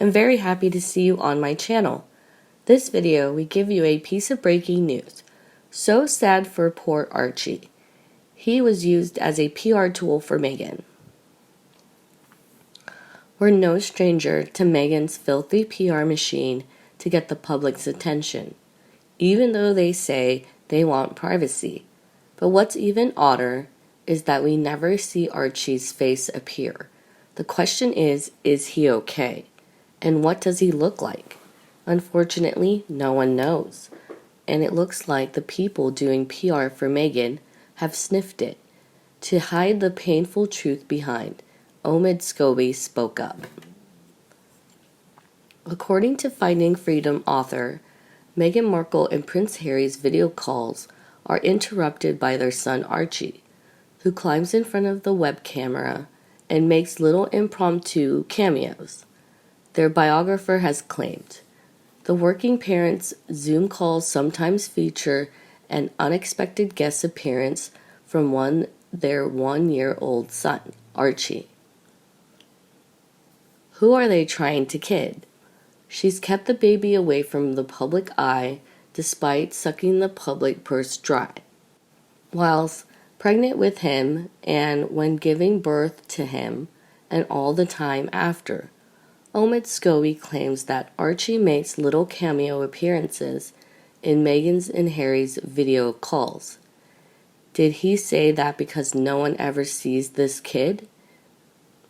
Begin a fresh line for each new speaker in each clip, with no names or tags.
I'm very happy to see you on my channel. This video, we give you a piece of breaking news. So sad for poor Archie. He was used as a PR tool for Meghan. We're no stranger to Meghan's filthy PR machine to get the public's attention, even though they say they want privacy. But what's even odder is that we never see Archie's face appear. The question is he okay? And what does he look like? Unfortunately, no one knows. And it looks like the people doing PR for Meghan have sniffed it. To hide the painful truth behind, Omid Scobie spoke up. According to Finding Freedom author, Meghan Markle and Prince Harry's video calls are interrupted by their son Archie, who climbs in front of the web camera and makes little impromptu cameos. Their biographer has claimed, the working parents' Zoom calls sometimes feature an unexpected guest appearance from their 1-year-old son, Archie. Who are they trying to kid? She's kept the baby away from the public eye despite sucking the public purse dry. Whilst pregnant with him and when giving birth to him and all the time after, Omid Scobie claims that Archie makes little cameo appearances in Meghan's and Harry's video calls. Did he say that because no one ever sees this kid?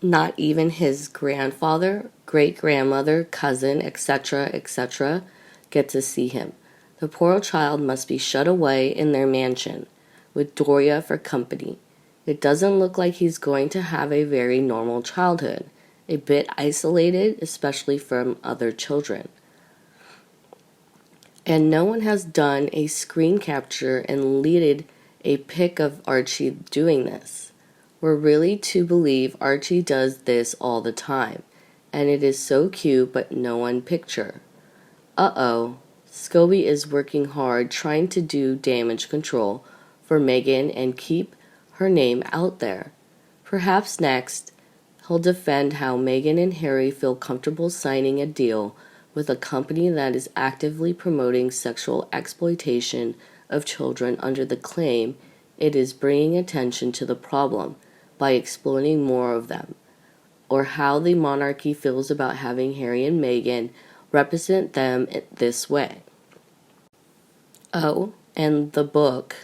Not even his grandfather, great-grandmother, cousin, etc., get to see him. The poor child must be shut away in their mansion, with Doria for company. It doesn't look like he's going to have a very normal childhood, a bit isolated, especially from other children. And no one has done a screen capture and leaded a pic of Archie doing this. We're really to believe Archie does this all the time, and it is so cute but no one picture. Uh-oh, Scobie is working hard trying to do damage control for Meghan and keep her name out there. Perhaps next, he'll defend how Meghan and Harry feel comfortable signing a deal with a company that is actively promoting sexual exploitation of children under the claim it is bringing attention to the problem by exploiting more of them, or how the monarchy feels about having Harry and Meghan represent them this way. Oh, and the book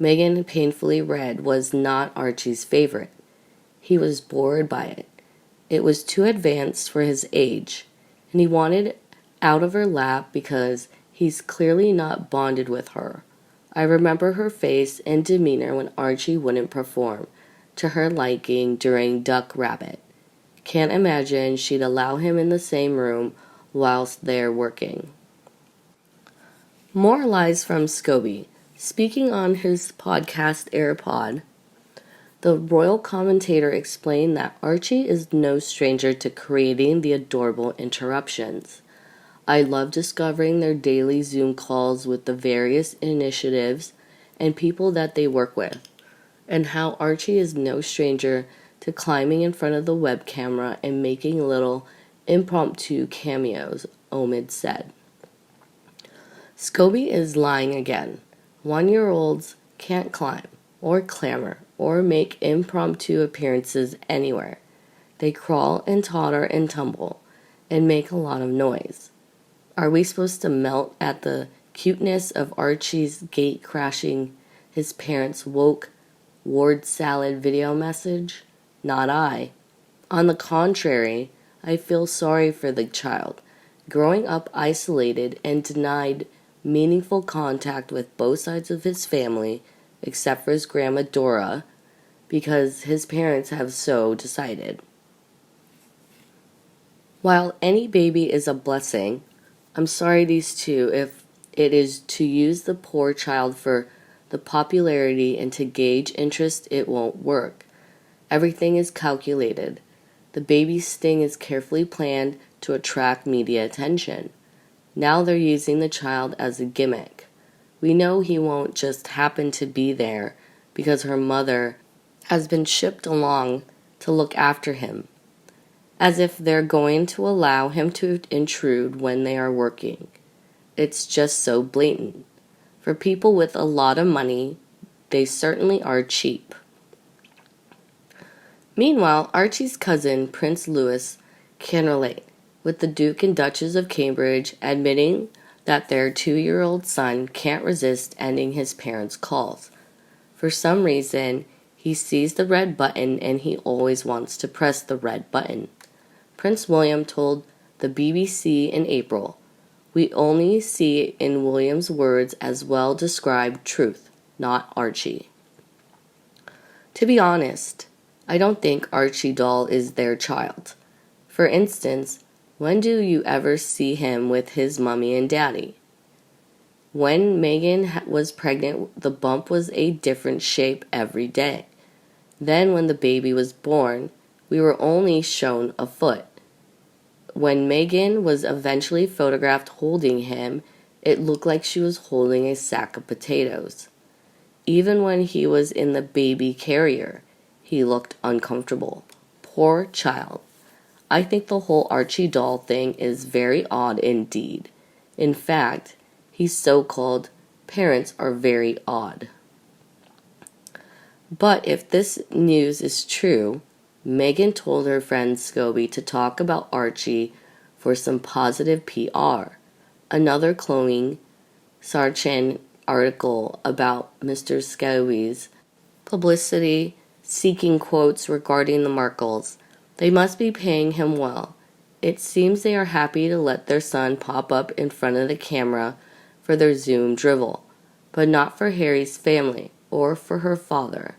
Meghan painfully read was not Archie's favorite. He was bored by it. It was too advanced for his age, and he wanted out of her lap because he's clearly not bonded with her. I remember her face and demeanor when Archie wouldn't perform to her liking during Duck Rabbit. Can't imagine she'd allow him in the same room whilst they're working. More lies from Scobie. Speaking on his podcast AirPod, the royal commentator explained that Archie is no stranger to creating the adorable interruptions. I love discovering their daily Zoom calls with the various initiatives and people that they work with, and how Archie is no stranger to climbing in front of the web camera and making little impromptu cameos, Omid said. Scobie is lying again. 1-year-olds can't climb, or clamor, or make impromptu appearances anywhere. They crawl and totter and tumble, and make a lot of noise. Are we supposed to melt at the cuteness of Archie's gate crashing his parents' woke word salad video message? Not I. On the contrary, I feel sorry for the child, growing up isolated and denied meaningful contact with both sides of his family, except for his grandma Dora, because his parents have so decided. While any baby is a blessing, I'm sorry these two if it is to use the poor child for the popularity and to gauge interest, it won't work. Everything is calculated. The baby's sting is carefully planned to attract media attention. Now they're using the child as a gimmick. We know he won't just happen to be there because her mother has been shipped along to look after him. as if they're going to allow him to intrude when they are working. It's just so blatant. For people with a lot of money, they certainly are cheap. Meanwhile, Archie's cousin, Prince Louis, can relate, with the Duke and Duchess of Cambridge admitting that their 2-year-old son can't resist ending his parents' calls. For some reason, he sees the red button and he always wants to press the red button. Prince William told the BBC in April, "We only see in William's words as well described truth, not Archie." To be honest, I don't think Archie doll is their child. For instance, when do you ever see him with his mummy and daddy? When Meghan was pregnant, the bump was a different shape every day. Then when the baby was born, we were only shown a foot. When Meghan was eventually photographed holding him, it looked like she was holding a sack of potatoes. Even when he was in the baby carrier, he looked uncomfortable. Poor child. I think the whole Archie doll thing is very odd indeed. In fact, his so-called parents are very odd. But if this news is true, Meghan told her friend Scobie to talk about Archie for some positive PR. Another cloning Sarchin article about Mr. Scobie's publicity seeking quotes regarding the Markles. They must be paying him well. It seems they are happy to let their son pop up in front of the camera for their Zoom drivel, but not for Harry's family or for her father.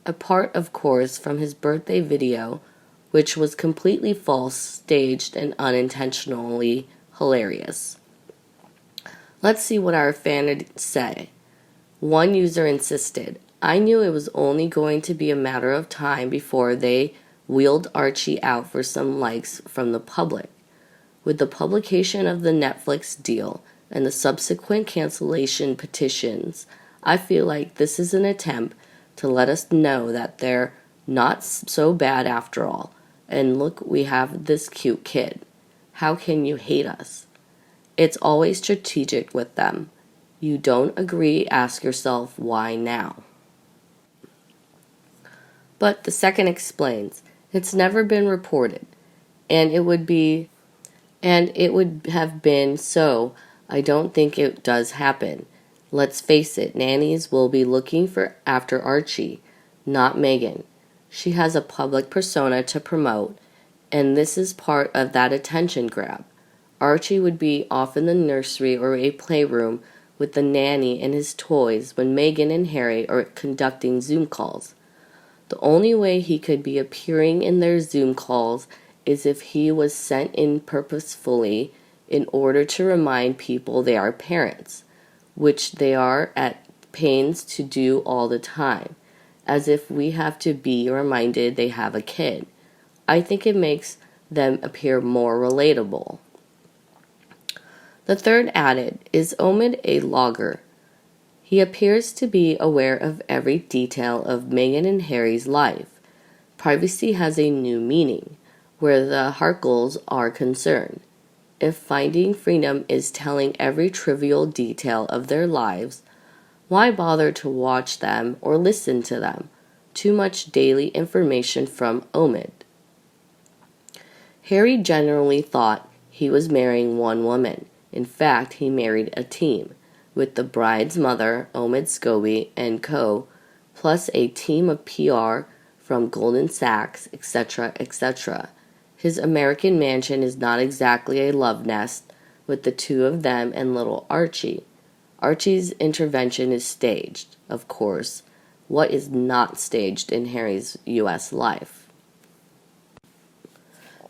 Apart, of course, from his birthday video, which was completely false, staged, and unintentionally hilarious. Let's see what our fans say. One user insisted, "I knew it was only going to be a matter of time before they wheeled Archie out for some likes from the public. With the publication of the Netflix deal and the subsequent cancellation petitions, I feel like this is an attempt to let us know that they're not so bad after all. And look, we have this cute kid. How can you hate us?" It's always strategic with them. You don't agree, ask yourself, why now? But the second explains, it's never been reported, and it would have been so. I don't think it does happen. Let's face it, nannies will be looking after Archie, not Meghan. She has a public persona to promote, and this is part of that attention grab. Archie would be off in the nursery or a playroom with the nanny and his toys when Meghan and Harry are conducting Zoom calls. The only way he could be appearing in their Zoom calls is if he was sent in purposefully in order to remind people they are parents, which they are at pains to do all the time, as if we have to be reminded they have a kid. I think it makes them appear more relatable. The third added, is Omid a logger? He appears to be aware of every detail of Meghan and Harry's life. Privacy has a new meaning, where the Harkles are concerned. If finding freedom is telling every trivial detail of their lives, why bother to watch them or listen to them? Too much daily information from Omid. Harry generally thought he was marrying one woman. In fact, he married a team, with the bride's mother, Omid Scobie, and co., plus a team of PR from Goldman Sachs, etc., etc. His American mansion is not exactly a love nest with the two of them and little Archie. Archie's intervention is staged, of course. What is not staged in Harry's U.S. life?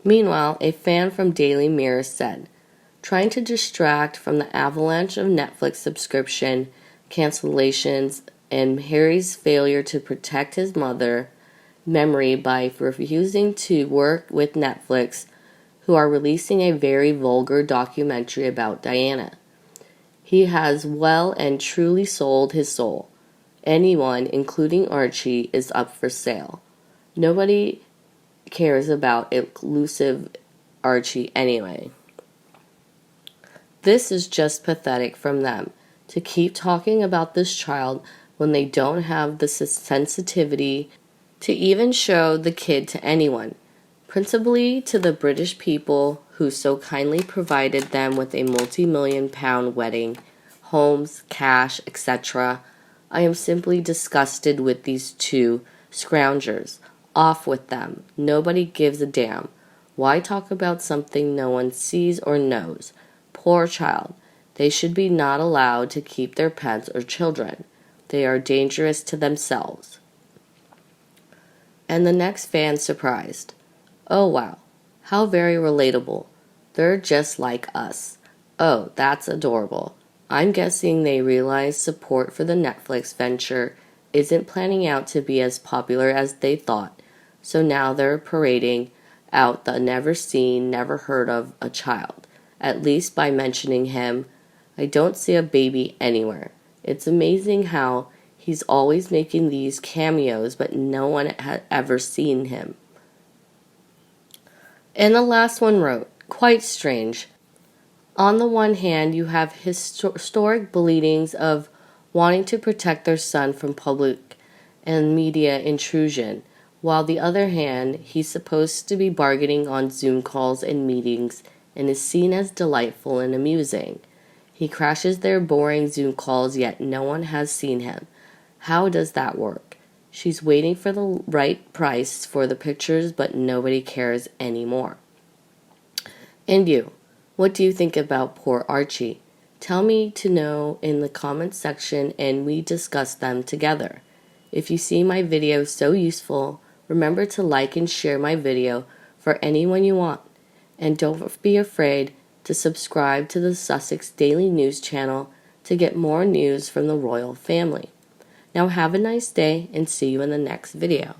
Meanwhile, a fan from Daily Mirror said, trying to distract from the avalanche of Netflix subscription cancellations and Harry's failure to protect his mother memory by refusing to work with Netflix, who are releasing a very vulgar documentary about Diana. He has well and truly sold his soul. Anyone, including Archie, is up for sale. Nobody cares about elusive Archie anyway? This is just pathetic from them to keep talking about this child when they don't have the sensitivity to even show the kid to anyone, principally to the British people who so kindly provided them with a multi-million-pound wedding, homes, cash, etc. I am simply disgusted with these two scroungers. Off with them. Nobody gives a damn. Why talk about something no one sees or knows? Poor child. They should be not allowed to keep their pets or children. They are dangerous to themselves. And the next fan surprised. Oh wow, how very relatable. They're just like us. Oh, that's adorable. I'm guessing they realize support for the Netflix venture isn't planning out to be as popular as they thought, so now they're parading out the never seen, never heard of a child, at least by mentioning him. I don't see a baby anywhere. It's amazing how he's always making these cameos, but no one had ever seen him. And the last one wrote, quite strange. On the one hand, you have historic bleedings of wanting to protect their son from public and media intrusion, while the other hand, he's supposed to be bargaining on Zoom calls and meetings and is seen as delightful and amusing. He crashes their boring Zoom calls, yet no one has seen him. How does that work? She's waiting for the right price for the pictures, but nobody cares anymore. And you, what do you think about poor Archie? Tell me to know in the comments section and we discuss them together. If you see my video so useful, remember to like and share my video for anyone you want. And don't be afraid to subscribe to the Sussex Daily News channel to get more news from the royal family. Now have a nice day and see you in the next video.